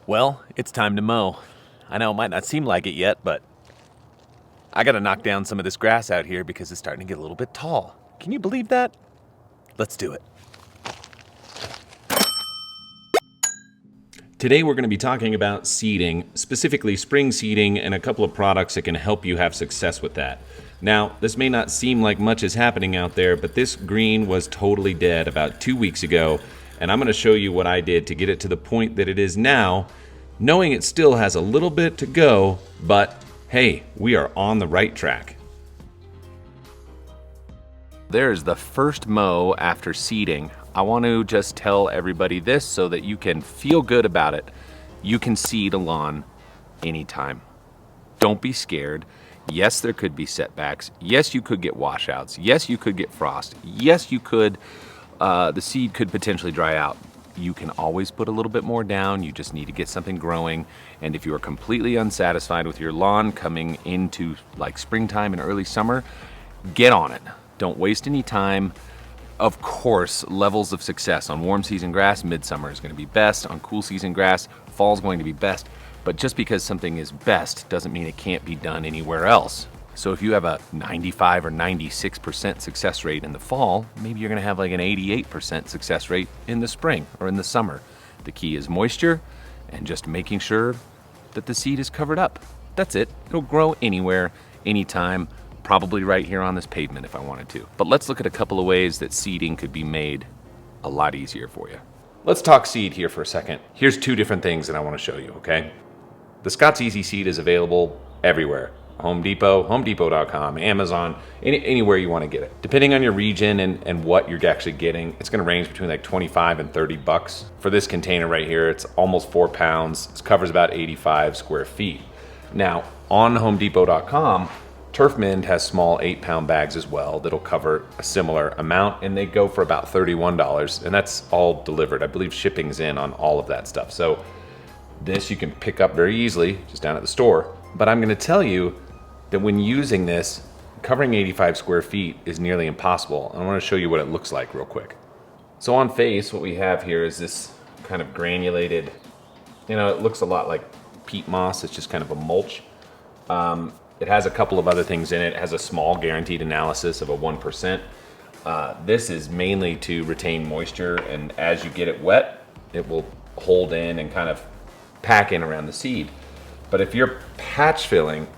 Well, it's time to mow. I know it might not seem like it yet, but I gotta knock down some of this grass out here because it's starting to get a little bit tall. Can you believe that? Let's do it. Today we're going to be talking about seeding, specifically spring seeding, and a couple of products that can help you have success with that. Now, this may not seem like much is happening out there, but this green was totally dead about 2 weeks ago, and I'm going to show you what I did to get it to the point that it is now, knowing it still has a little bit to go, but hey, we are on the right track. There's the first mow after seeding. I want to just tell everybody this so that you can feel good about it. You can seed a lawn anytime. Don't be scared. Yes, there could be setbacks. Yes, you could get washouts. Yes, you could get frost. Yes, you could, the seed could potentially dry out. You can always put a little bit more down. You just need to get something growing. And if you are completely unsatisfied with your lawn coming into like springtime and early summer, get on it. Don't waste any time. Of course, levels of success on warm season grass, midsummer is going to be best. On cool season grass, fall is going to be best. But just because something is best doesn't mean it can't be done anywhere else. So if you have a 95 or 96% success rate in the fall, maybe you're going to have like an 88% success rate in the spring or in the summer. The key is moisture and just making sure that the seed is covered up. That's it. It'll grow anywhere, anytime. Probably right here on this pavement if I wanted to. But let's look at a couple of ways that seeding could be made a lot easier for you. Let's talk seed here for a second. Here's two different things that I want to show you, okay? The Scott's Easy Seed is available everywhere. Home Depot, homedepot.com, Amazon, anywhere you want to get it. Depending on your region and what you're actually getting, it's going to range between like 25 and 30 bucks. For this container right here, it's almost 4 pounds. It covers about 85 square feet. Now, on homedepot.com, TurfMend has small 8-pound bags as well that'll cover a similar amount, and they go for about $31, and that's all delivered. I believe shipping's in on all of that stuff. So this you can pick up very easily just down at the store. But I'm going to tell you that when using this, covering 85 square feet is nearly impossible. I want to show you what it looks like real quick. So on face, what we have here is this kind of granulated, it looks a lot like peat moss. It's just kind of a mulch. It has a couple of other things in it. It has a small guaranteed analysis of a 1%. This is mainly to retain moisture, and as you get it wet, it will hold in and kind of pack in around the seed. But if you're patch filling,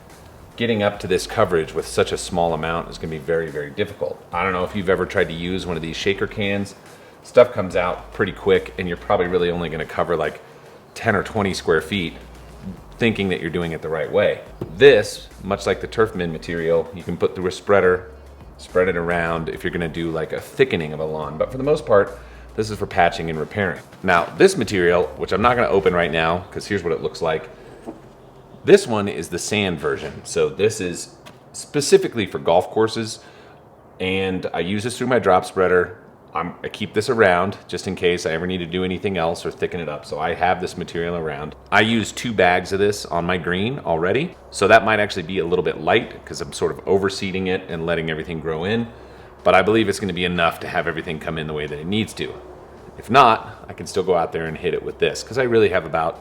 getting up to this coverage with such a small amount is going to be very, very difficult. I don't know if you've ever tried to use one of these shaker cans. Stuff comes out pretty quick, and you're probably really only going to cover like 10 or 20 square feet, thinking that you're doing it the right way. This, much like the TurfMend material, you can put through a spreader, spread it around if you're gonna do like a thickening of a lawn. But for the most part, this is for patching and repairing. Now, this material, which I'm not gonna open right now, because here's what it looks like. This one is the sand version. So this is specifically for golf courses, and I use this through my drop spreader. I keep this around just in case I ever need to do anything else or thicken it up. So I have this material around. I use 2 bags of this on my green already. So that might actually be a little bit light because I'm sort of overseeding it and letting everything grow in. But I believe it's going to be enough to have everything come in the way that it needs to. If not, I can still go out there and hit it with this because I really have about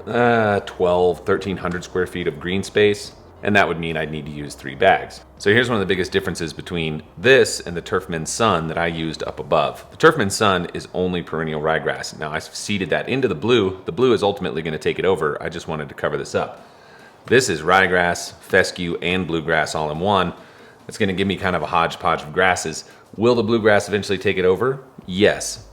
1,300 square feet of green space. And that would mean I'd need to use 3 bags. So here's one of the biggest differences between this and the TurfMend Sun that I used up above. The TurfMend Sun is only perennial ryegrass. Now I've seeded that into the blue. The blue is ultimately going to take it over. I just wanted to cover this up. This is ryegrass, fescue, and bluegrass all in one. It's going to give me kind of a hodgepodge of grasses. Will the bluegrass eventually take it over? Yes.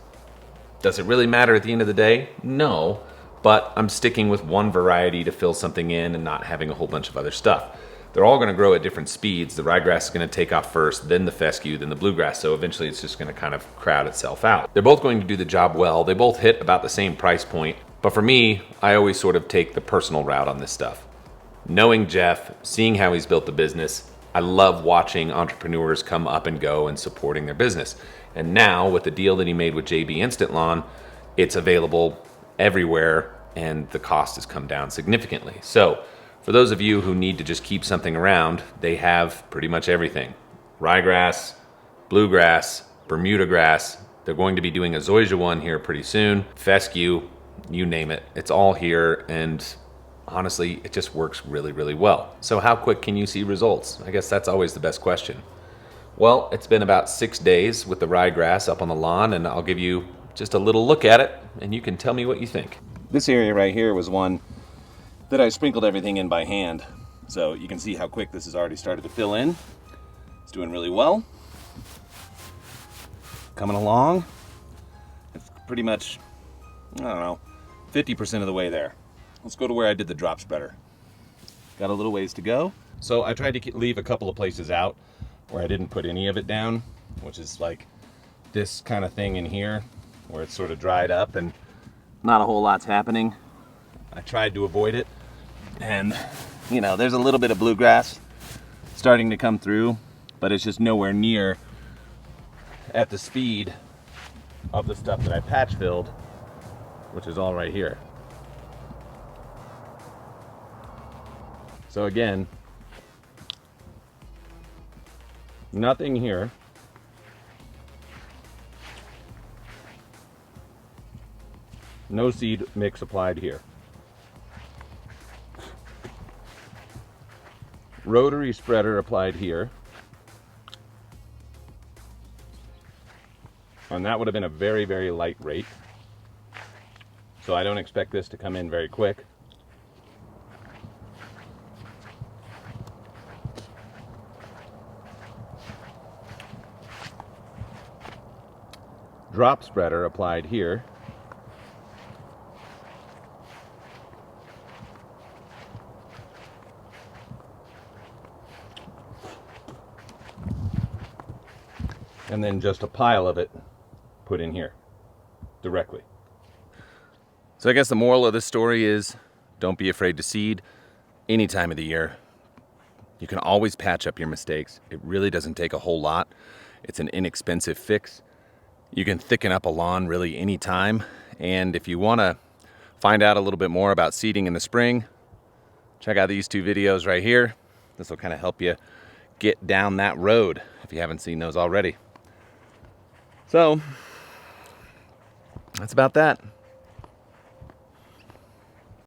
Does it really matter at the end of the day? No. But I'm sticking with one variety to fill something in and not having a whole bunch of other stuff. They're all going to grow at different speeds. The ryegrass is going to take off first, then the fescue, then the bluegrass. So eventually it's just going to kind of crowd itself out. They're both going to do the job well. They both hit about the same price point. But for me, I always sort of take the personal route on this stuff. Knowing Jeff, seeing how he's built the business, I love watching entrepreneurs come up and go and supporting their business. And now with the deal that he made with JB Instant Lawn, it's available everywhere, and the cost has come down significantly. So for those of you who need to just keep something around, they have pretty much everything. Ryegrass, bluegrass, Bermuda grass. They're going to be doing a zoysia one here pretty soon. Fescue, you name it. It's all here, and honestly, it just works really, really well. So how quick can you see results? I guess that's always the best question. Well, it's been about 6 days with the ryegrass up on the lawn, and I'll give you just a little look at it, and you can tell me what you think. This area right here was one that I sprinkled everything in by hand. So you can see how quick this has already started to fill in. It's doing really well. Coming along. It's pretty much, I don't know, 50% of the way there. Let's go to where I did the drop spreader. Got a little ways to go. So I tried to leave a couple of places out where I didn't put any of it down, which is like this kind of thing in here where it's sort of dried up and not a whole lot's happening. I tried to avoid it, and you know, there's a little bit of bluegrass starting to come through, but it's just nowhere near at the speed of the stuff that I patch filled, which is all right here. So again, nothing here. No seed mix applied here. Rotary spreader applied here. And that would have been a very, very light rate. So I don't expect this to come in very quick. Drop spreader applied here. And then just a pile of it put in here directly. So I guess the moral of this story is don't be afraid to seed any time of the year. You can always patch up your mistakes. It really doesn't take a whole lot. It's an inexpensive fix. You can thicken up a lawn really any time. And if you want to find out a little bit more about seeding in the spring, check out these 2 videos right here. This will kind of help you get down that road if you haven't seen those already. So that's about that.